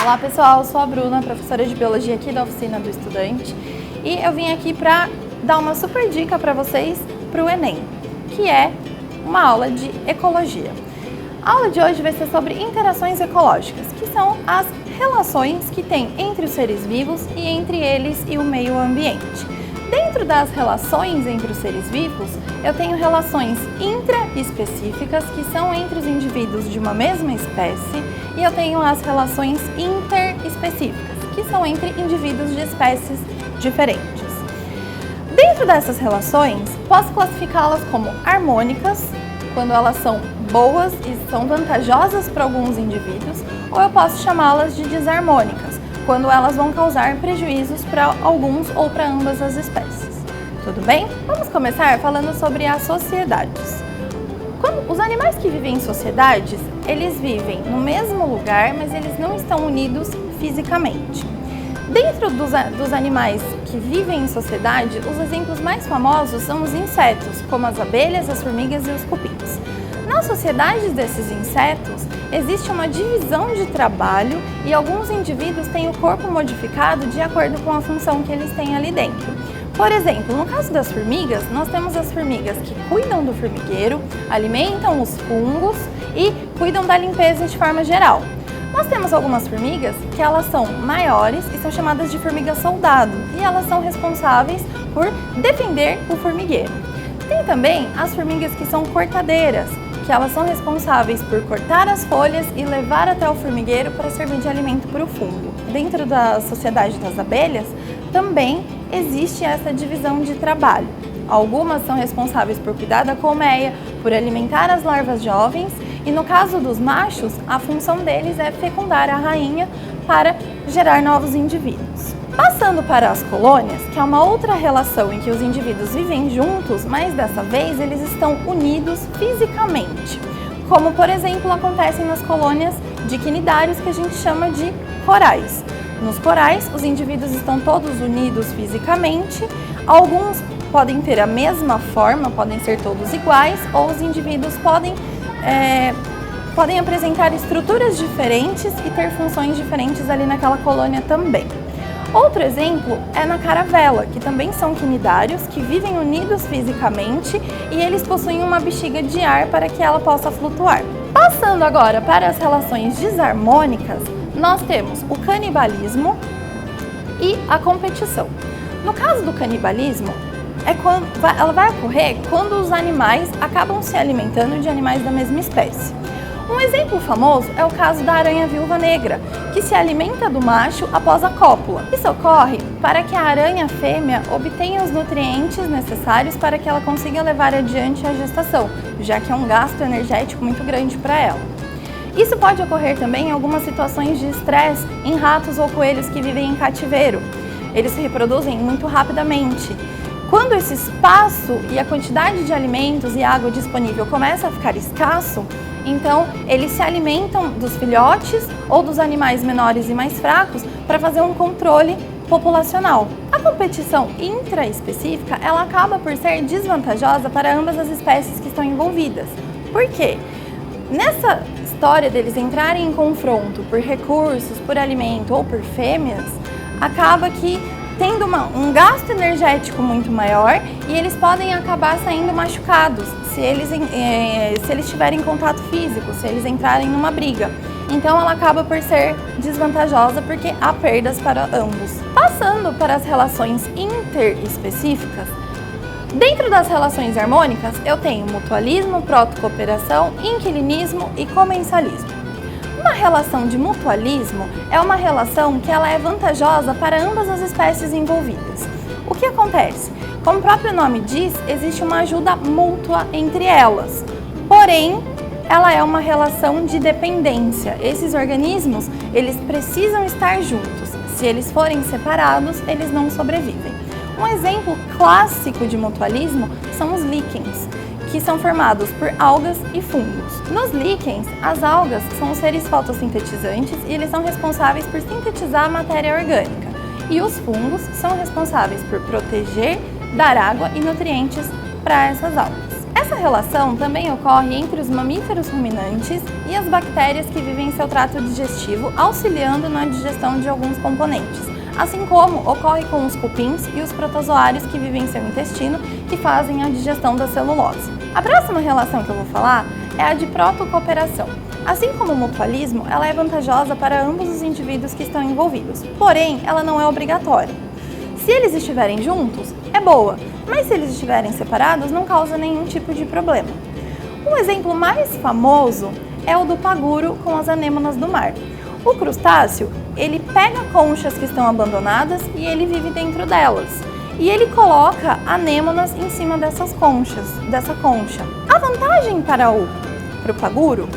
Olá pessoal, eu sou a Bruna, professora de Biologia aqui da Oficina do Estudante, e eu vim aqui para dar uma super dica para vocês para o Enem, que é uma aula de ecologia. A aula de hoje vai ser sobre interações ecológicas, que são as relações que tem entre os seres vivos e entre eles e o meio ambiente. Dentro das relações entre os seres vivos, eu tenho relações intraespecíficas, que são entre os indivíduos de uma mesma espécie, e eu tenho as relações interespecíficas, que são entre indivíduos de espécies diferentes. Dentro dessas relações, posso classificá-las como harmônicas, quando elas são boas e são vantajosas para alguns indivíduos, ou eu posso chamá-las de desarmônicas, quando elas vão causar prejuízos para alguns ou para ambas as espécies. Tudo bem? Vamos começar falando sobre as sociedades. Os animais que vivem em sociedades, eles vivem no mesmo lugar, mas eles não estão unidos fisicamente. Dentro dos animais que vivem em sociedade, os exemplos mais famosos são os insetos, como as abelhas, as formigas e os cupins. Nas sociedades desses insetos, existe uma divisão de trabalho e alguns indivíduos têm o corpo modificado de acordo com a função que eles têm ali dentro. Por exemplo, no caso das formigas, nós temos as formigas que cuidam do formigueiro, alimentam os fungos e cuidam da limpeza de forma geral. Nós temos algumas formigas que elas são maiores e são chamadas de formiga soldado, e elas são responsáveis por defender o formigueiro. Tem também as formigas que são cortadeiras, que elas são responsáveis por cortar as folhas e levar até o formigueiro para servir de alimento para o fungo. Dentro da sociedade das abelhas, também existe essa divisão de trabalho. Algumas são responsáveis por cuidar da colmeia, por alimentar as larvas jovens, e no caso dos machos, a função deles é fecundar a rainha para gerar novos indivíduos. Passando para as colônias, que é uma outra relação em que os indivíduos vivem juntos, mas dessa vez eles estão unidos fisicamente, como por exemplo acontece nas colônias de quinidários, que a gente chama de corais. Nos corais, os indivíduos estão todos unidos fisicamente, alguns podem ter a mesma forma, podem ser todos iguais, ou os indivíduos podem apresentar estruturas diferentes e ter funções diferentes ali naquela colônia também. Outro exemplo é na caravela, que também são quinidários, que vivem unidos fisicamente e eles possuem uma bexiga de ar para que ela possa flutuar. Passando agora para as relações desarmônicas, nós temos o canibalismo e a competição. No caso do canibalismo, ela vai ocorrer quando os animais acabam se alimentando de animais da mesma espécie. Um exemplo famoso é o caso da aranha viúva negra, que se alimenta do macho após a cópula. Isso ocorre para que a aranha fêmea obtenha os nutrientes necessários para que ela consiga levar adiante a gestação, já que é um gasto energético muito grande para ela. Isso pode ocorrer também em algumas situações de estresse em ratos ou coelhos que vivem em cativeiro. Eles se reproduzem muito rapidamente. Quando esse espaço e a quantidade de alimentos e água disponível começa a ficar escasso, então eles se alimentam dos filhotes ou dos animais menores e mais fracos para fazer um controle populacional. A competição intraespecífica, ela acaba por ser desvantajosa para ambas as espécies que estão envolvidas. Por quê? Nessa história deles entrarem em confronto por recursos, por alimento ou por fêmeas, acaba que tendo um gasto energético muito maior e eles podem acabar saindo machucados se eles tiverem contato físico, se eles entrarem numa briga. Então ela acaba por ser desvantajosa porque há perdas para ambos. Passando para as relações interespecíficas, dentro das relações harmônicas eu tenho mutualismo, protocooperação, inquilinismo e comensalismo. Uma relação de mutualismo é uma relação que ela é vantajosa para ambas as espécies envolvidas. O que acontece? Como o próprio nome diz, existe uma ajuda mútua entre elas. Porém, ela é uma relação de dependência. Esses organismos, eles precisam estar juntos. Se eles forem separados, eles não sobrevivem. Um exemplo clássico de mutualismo são os líquens, que são formados por algas e fungos. Nos líquens, as algas são os seres fotossintetizantes e eles são responsáveis por sintetizar a matéria orgânica. E os fungos são responsáveis por proteger, dar água e nutrientes para essas algas. Essa relação também ocorre entre os mamíferos ruminantes e as bactérias que vivem em seu trato digestivo, auxiliando na digestão de alguns componentes, assim como ocorre com os cupins e os protozoários que vivem em seu intestino, que fazem a digestão da celulose. A próxima relação que eu vou falar é a de protocooperação. Assim como o mutualismo, ela é vantajosa para ambos os indivíduos que estão envolvidos, porém, ela não é obrigatória. Se eles estiverem juntos, é boa, mas se eles estiverem separados, não causa nenhum tipo de problema. Um exemplo mais famoso é o do paguro com as anêmonas do mar. O crustáceo, ele pega conchas que estão abandonadas e ele vive dentro delas. E ele coloca anêmonas em cima dessa concha. A vantagem para o paguro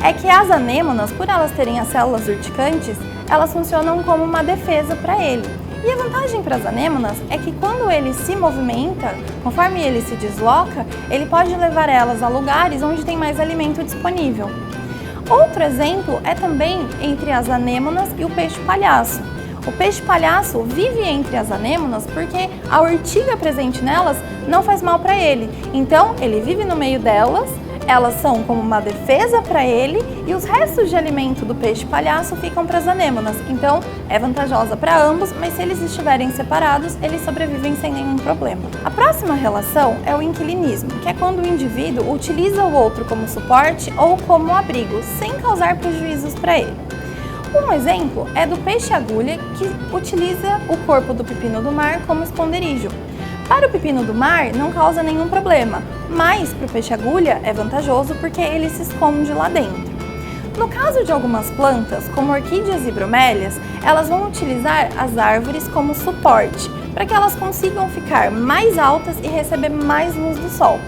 é que as anêmonas, por elas terem as células urticantes, elas funcionam como uma defesa para ele. E a vantagem para as anêmonas é que quando ele se movimenta, conforme ele se desloca, ele pode levar elas a lugares onde tem mais alimento disponível. Outro exemplo é também entre as anêmonas e o peixe-palhaço. O peixe-palhaço vive entre as anêmonas porque a urtiga presente nelas não faz mal para ele. Então, ele vive no meio delas, elas são como uma defesa para ele e os restos de alimento do peixe-palhaço ficam para as anêmonas. Então, é vantajosa para ambos, mas se eles estiverem separados, eles sobrevivem sem nenhum problema. A próxima relação é o inquilinismo, que é quando o indivíduo utiliza o outro como suporte ou como abrigo, sem causar prejuízos para ele. Um exemplo é do peixe-agulha, que utiliza o corpo do pepino do mar como esconderijo. Para o pepino do mar não causa nenhum problema, mas para o peixe-agulha é vantajoso porque ele se esconde lá dentro. No caso de algumas plantas, como orquídeas e bromélias, elas vão utilizar as árvores como suporte, para que elas consigam ficar mais altas e receber mais luz do sol.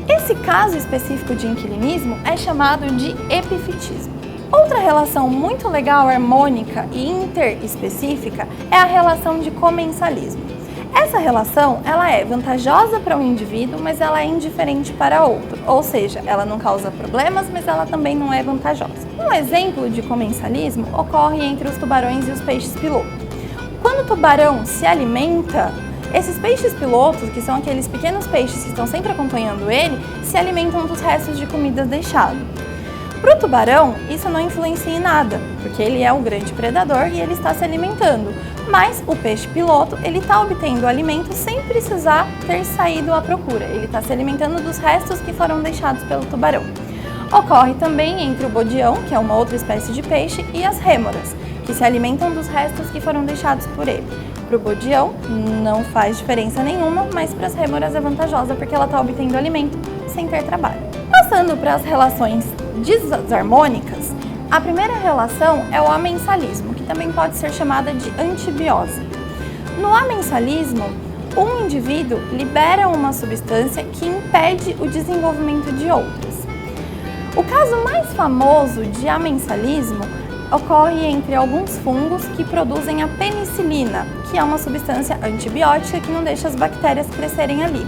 Esse caso específico de inquilinismo é chamado de epifitismo. Outra relação muito legal, harmônica e interespecífica é a relação de comensalismo. Essa relação ela é vantajosa para um indivíduo, mas ela é indiferente para outro, ou seja, ela não causa problemas, mas ela também não é vantajosa. Um exemplo de comensalismo ocorre entre os tubarões e os peixes piloto. Quando o tubarão se alimenta, esses peixes pilotos, que são aqueles pequenos peixes que estão sempre acompanhando ele, se alimentam dos restos de comida deixado. Para o tubarão, isso não influencia em nada, porque ele é um grande predador e ele está se alimentando. Mas o peixe piloto, ele está obtendo o alimento sem precisar ter saído à procura. Ele está se alimentando dos restos que foram deixados pelo tubarão. Ocorre também entre o bodião, que é uma outra espécie de peixe, e as rêmoras, que se alimentam dos restos que foram deixados por ele. Para o bodião não faz diferença nenhuma, mas para as rêmoras é vantajosa porque ela está obtendo alimento sem ter trabalho. Passando para as relações desarmônicas, a primeira relação é o amensalismo, que também pode ser chamada de antibiose. No amensalismo, um indivíduo libera uma substância que impede o desenvolvimento de outras. O caso mais famoso de amensalismo ocorre entre alguns fungos que produzem a penicilina, que é uma substância antibiótica que não deixa as bactérias crescerem ali.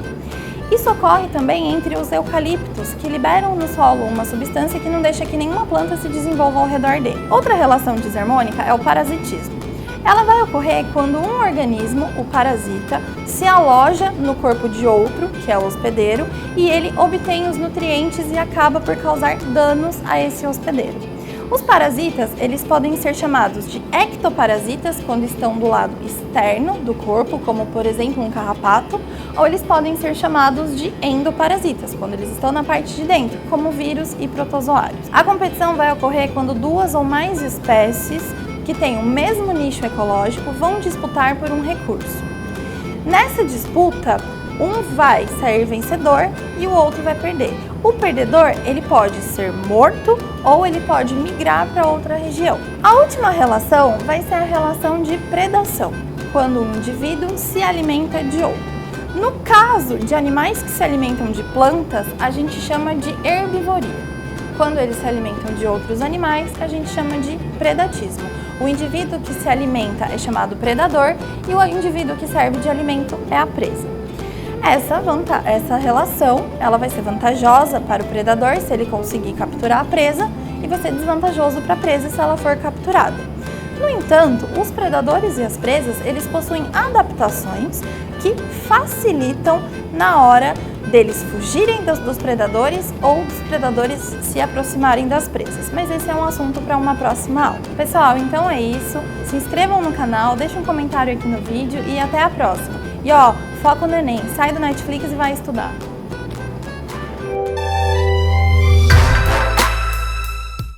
Isso ocorre também entre os eucaliptos, que liberam no solo uma substância que não deixa que nenhuma planta se desenvolva ao redor dele. Outra relação desarmônica é o parasitismo. Ela vai ocorrer quando um organismo, o parasita, se aloja no corpo de outro, que é o hospedeiro, e ele obtém os nutrientes e acaba por causar danos a esse hospedeiro. Os parasitas, eles podem ser chamados de ectoparasitas quando estão do lado externo do corpo, como por exemplo um carrapato, ou eles podem ser chamados de endoparasitas, quando eles estão na parte de dentro, como vírus e protozoários. A competição vai ocorrer quando duas ou mais espécies que têm o mesmo nicho ecológico vão disputar por um recurso. Nessa disputa, um vai sair vencedor e o outro vai perder. O perdedor, ele pode ser morto ou ele pode migrar para outra região. A última relação vai ser a relação de predação, quando um indivíduo se alimenta de outro. No caso de animais que se alimentam de plantas, a gente chama de herbivoria. Quando eles se alimentam de outros animais, a gente chama de predatismo. O indivíduo que se alimenta é chamado predador e o indivíduo que serve de alimento é a presa. Essa relação ela vai ser vantajosa para o predador se ele conseguir capturar a presa e vai ser desvantajoso para a presa se ela for capturada. No entanto, os predadores e as presas, eles possuem adaptações que facilitam na hora deles fugirem dos predadores ou dos predadores se aproximarem das presas. Mas esse é um assunto para uma próxima aula. Pessoal, então é isso. Se inscrevam no canal, deixem um comentário aqui no vídeo e até a próxima. E ó, foco no Enem, sai do Netflix e vai estudar.